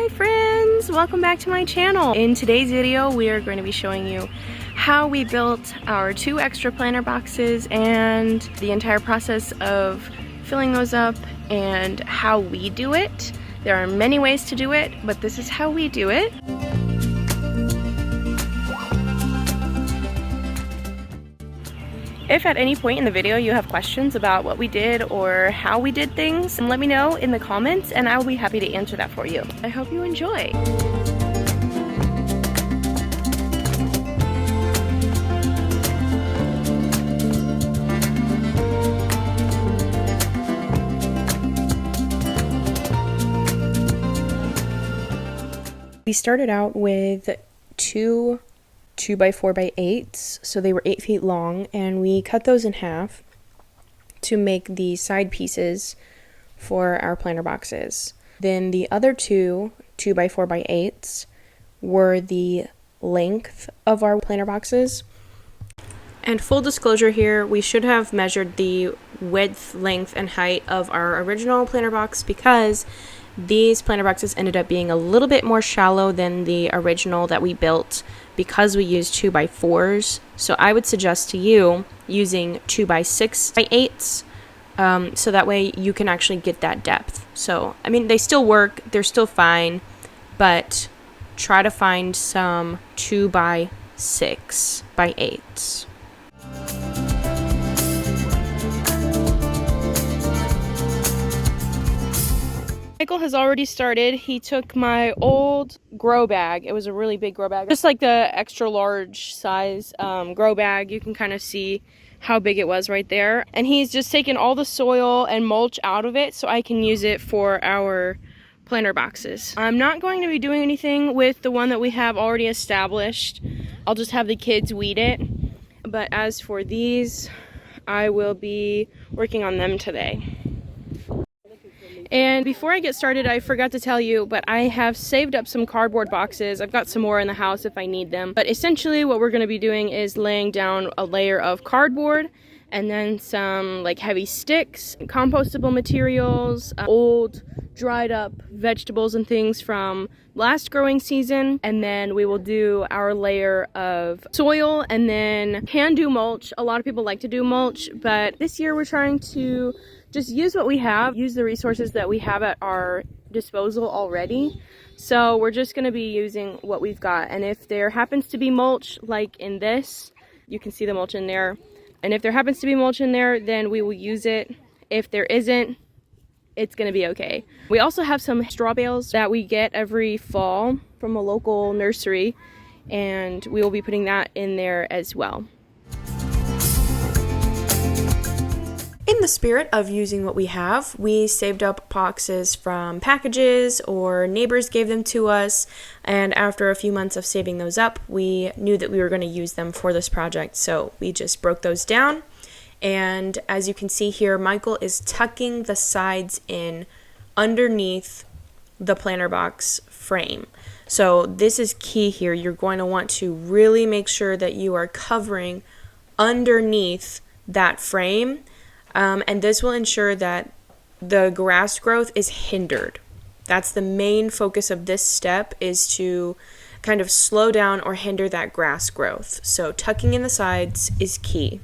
Hi friends, welcome back to my channel. In today's video we are going to be showing you how we built our 2 extra planter boxes and the entire process of filling those up and how we do it. There are many ways to do it, but this is how we do it. If at any point in the video you have questions about what we did or how we did things, let me know in the comments and I'll be happy to answer that for you. I hope you enjoy. We started out with 2 2x4x8s, so they were 8 feet long, and we cut those in half to make the side pieces for our planter boxes. Then the other 2 2x4x8s were the length of our planter boxes. And full disclosure here, we should have measured the width, length, and height of our original planter box because these planter boxes ended up being a little bit more shallow than the original that we built because we used 2x4s. So I would suggest to you using 2x6x8s so that way you can actually get that depth. So, I mean, they still work, they're still fine, but try to find some 2x6x8s. Michael has already started. He took my old grow bag. It was a really big grow bag, just like the extra large size grow bag. You can kind of see how big it was right there. And he's just taken all the soil and mulch out of it so I can use it for our planter boxes. I'm not going to be doing anything with the one that we have already established. I'll just have the kids weed it. But as for these, I will be working on them today. And before I get started, I forgot to tell you, but I have saved up some cardboard boxes. I've got some more in the house if I need them. But essentially what we're going to be doing is laying down a layer of cardboard and then some like heavy sticks, compostable materials, old dried up vegetables and things from last growing season. And then we will do our layer of soil and then can do mulch. A lot of people like to do mulch, but this year we're trying to just use what we have, use the resources that we have at our disposal already. So we're just going to be using what we've got. And if there happens to be mulch, like in this, you can see the mulch in there. And if there happens to be mulch in there, then we will use it. If there isn't, it's going to be okay. We also have some straw bales that we get every fall from a local nursery, and we will be putting that in there as well. In the spirit of using what we have, we saved up boxes from packages or neighbors gave them to us, and after a few months of saving those up, we knew that we were going to use them for this project, so we just broke those down. And as you can see here, Michael is tucking the sides in underneath the planter box frame. So this is key here. You're going to want to really make sure that you are covering underneath that frame. And this will ensure that the grass growth is hindered. That's the main focus of this step, is to kind of slow down or hinder that grass growth. So tucking in the sides is key.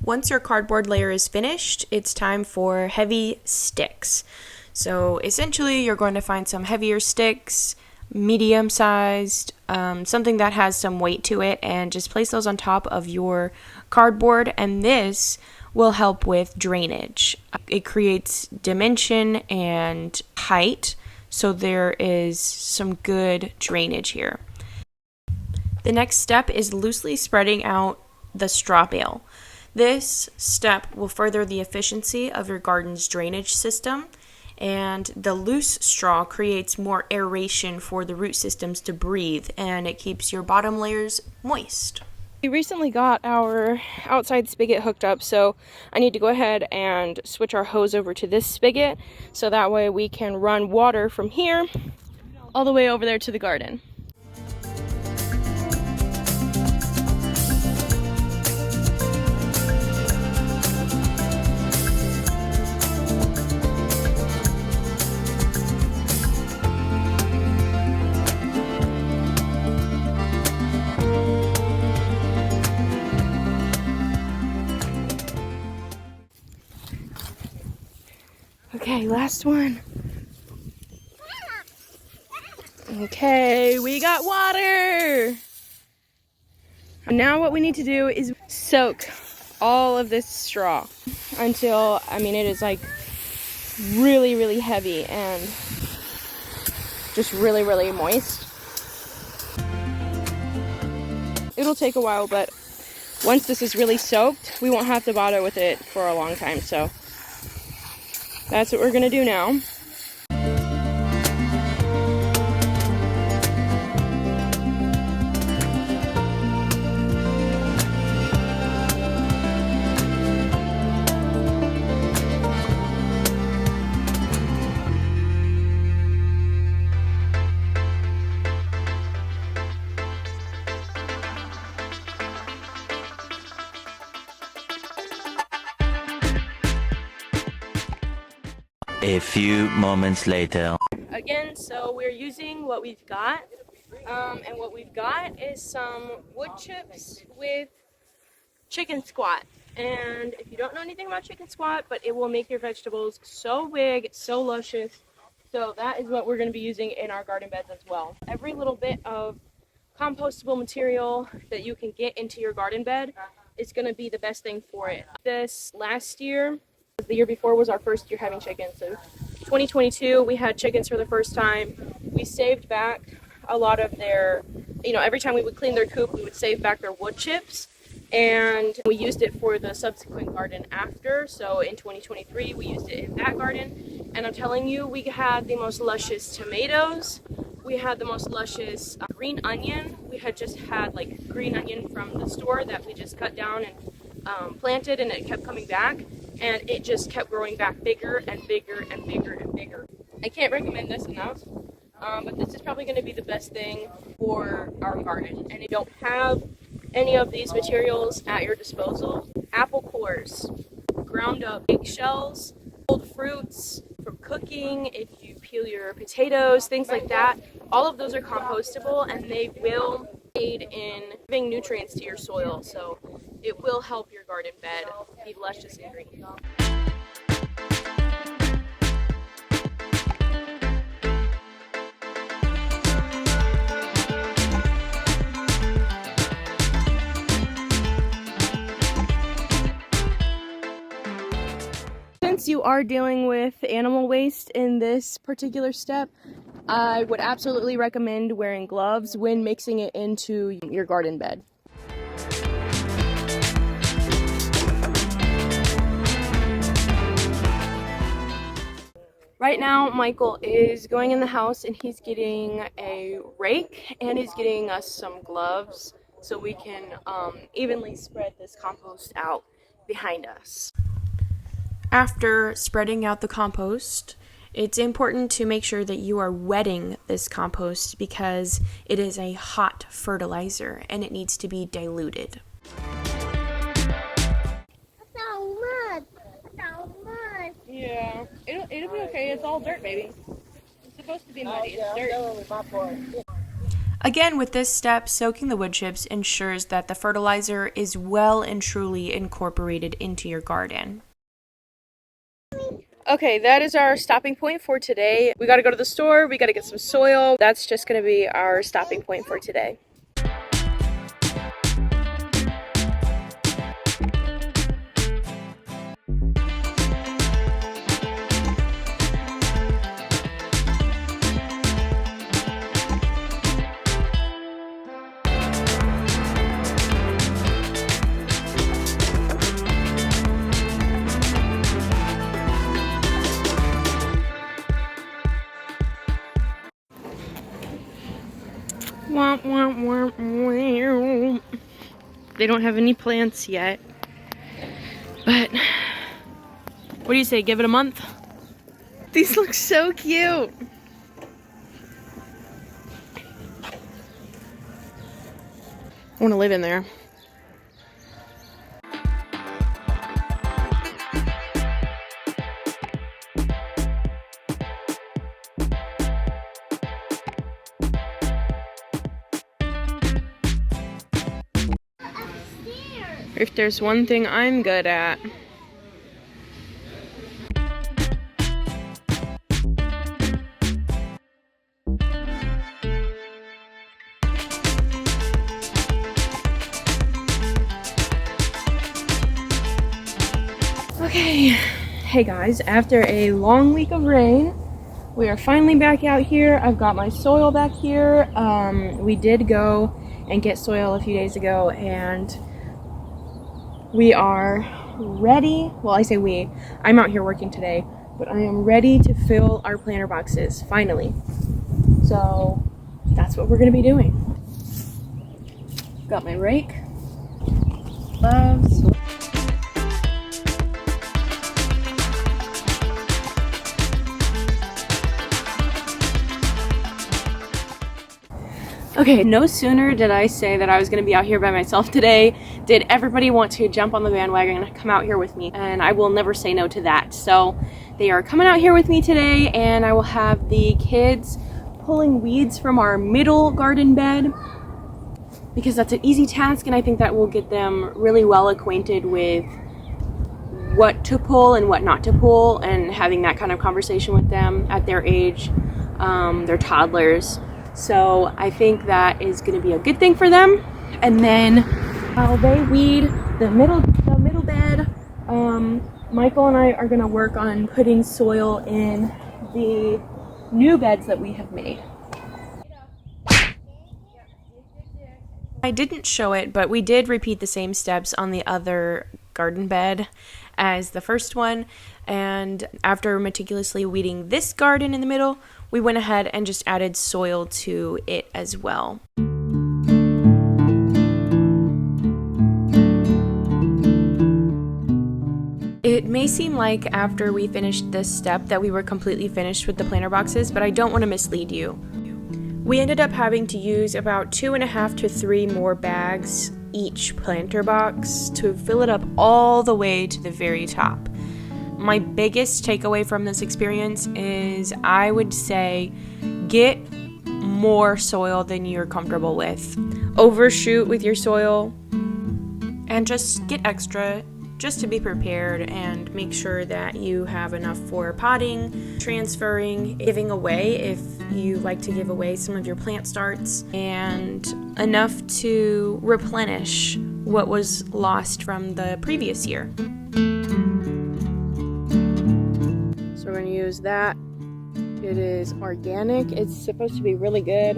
Once your cardboard layer is finished, it's time for heavy sticks. So essentially you're going to find some heavier sticks, medium sized, something that has some weight to it, and just place those on top of your cardboard, and this will help with drainage. It creates dimension and height, so there is some good drainage here. The next step is loosely spreading out the straw bale. This step will further the efficiency of your garden's drainage system, and the loose straw creates more aeration for the root systems to breathe, and it keeps your bottom layers moist. We recently got our outside spigot hooked up, so I need to go ahead and switch our hose over to this spigot so that way we can run water from here all the way over there to the garden. Okay, last one. Okay, we got water. Now what we need to do is soak all of this straw until, I mean, it is like really, really heavy and just really, really moist. It'll take a while, but once this is really soaked, we won't have to bother with it for a long time. So that's what we're gonna do now. A few moments later. Again, so we're using what we've got, and what we've got is some wood chips with chicken squat. And if you don't know anything about chicken squat, but it will make your vegetables so big, so luscious. So that is what we're going to be using in our garden beds as well. Every little bit of compostable material that you can get into your garden bed is going to be the best thing for it. This last year, the year before was our first year having chickens. So 2022, we had chickens for the first time. We saved back a lot of their, every time we would clean their coop, we would save back their wood chips. And we used it for the subsequent garden after. So in 2023, we used it in that garden. And I'm telling you, we had the most luscious tomatoes. We had the most luscious green onion. We had just had like green onion from the store that we just cut down and planted, and it kept coming back. And it just kept growing back bigger and bigger and bigger and bigger. I can't recommend this enough, but this is probably going to be the best thing for our garden. And if you don't have any of these materials at your disposal, apple cores, ground up eggshells, old fruits from cooking, if you peel your potatoes, things like that, all of those are compostable and they will aid in giving nutrients to your soil. So it will help your garden bed be luscious and green. Since you are dealing with animal waste in this particular step, I would absolutely recommend wearing gloves when mixing it into your garden bed. Right now, Michael is going in the house and he's getting a rake and he's getting us some gloves so we can evenly spread this compost out behind us. After spreading out the compost, it's important to make sure that you are wetting this compost because it is a hot fertilizer and it needs to be diluted. Yeah, it'll be okay. It's all dirt, baby. It's supposed to be muddy. It's dirt. Again, with this step, soaking the wood chips ensures that the fertilizer is well and truly incorporated into your garden. Okay, that is our stopping point for today. We gotta go to the store, we gotta get some soil. That's just gonna be our stopping point for today. They don't have any plants yet, but what do you say, give it a month? These look so cute. I want to live in there. If there's one thing I'm good at, Okay, hey guys, after a long week of rain, we are finally back out here. I've got my soil back here. We did go and get soil a few days ago, and we are ready. Well, I say we. I'm out here working today, but I am ready to fill our planter boxes, finally. So that's what we're gonna be doing. Got my rake, gloves. Okay, no sooner did I say that I was going to be out here by myself today, did everybody want to jump on the bandwagon and come out here with me, and I will never say no to that. So they are coming out here with me today, and I will have the kids pulling weeds from our middle garden bed, because that's an easy task, and I think that will get them really well acquainted with what to pull and what not to pull, and having that kind of conversation with them at their age. They're toddlers. So I think that is going to be a good thing for them. And then while they weed the middle bed, Michael and I are going to work on putting soil in the new beds that we have made. I didn't show it, but we did repeat the same steps on the other garden bed as the first one. And after meticulously weeding this garden in the middle, we went ahead and just added soil to it as well. It may seem like after we finished this step that we were completely finished with the planter boxes, but I don't want to mislead you. We ended up having to use about 2.5 to 3 more bags each planter box to fill it up all the way to the very top. My biggest takeaway from this experience is I would say get more soil than you're comfortable with. Overshoot with your soil and just get extra just to be prepared, and make sure that you have enough for potting, transferring, giving away if you like to give away some of your plant starts, and enough to replenish what was lost from the previous year. So we're going to use that. It is organic. It's supposed to be really good.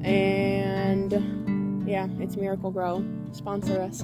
And yeah, it's Miracle-Gro. Sponsor us.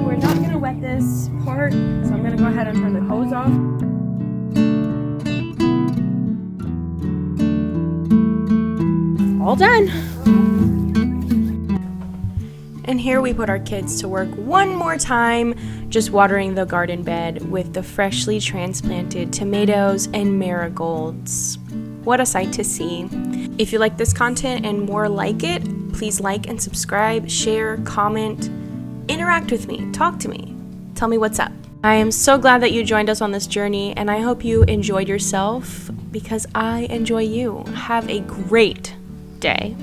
We're not going to wet this part, so I'm going to go ahead and turn the hose off. All done. And here we put our kids to work one more time, just watering the garden bed with the freshly transplanted tomatoes and marigolds. What a sight to see. If you like this content and more like it, please like and subscribe, share, comment, interact with me, talk to me, tell me what's up. I am so glad that you joined us on this journey, and I hope you enjoyed yourself because I enjoy you. Have a great day.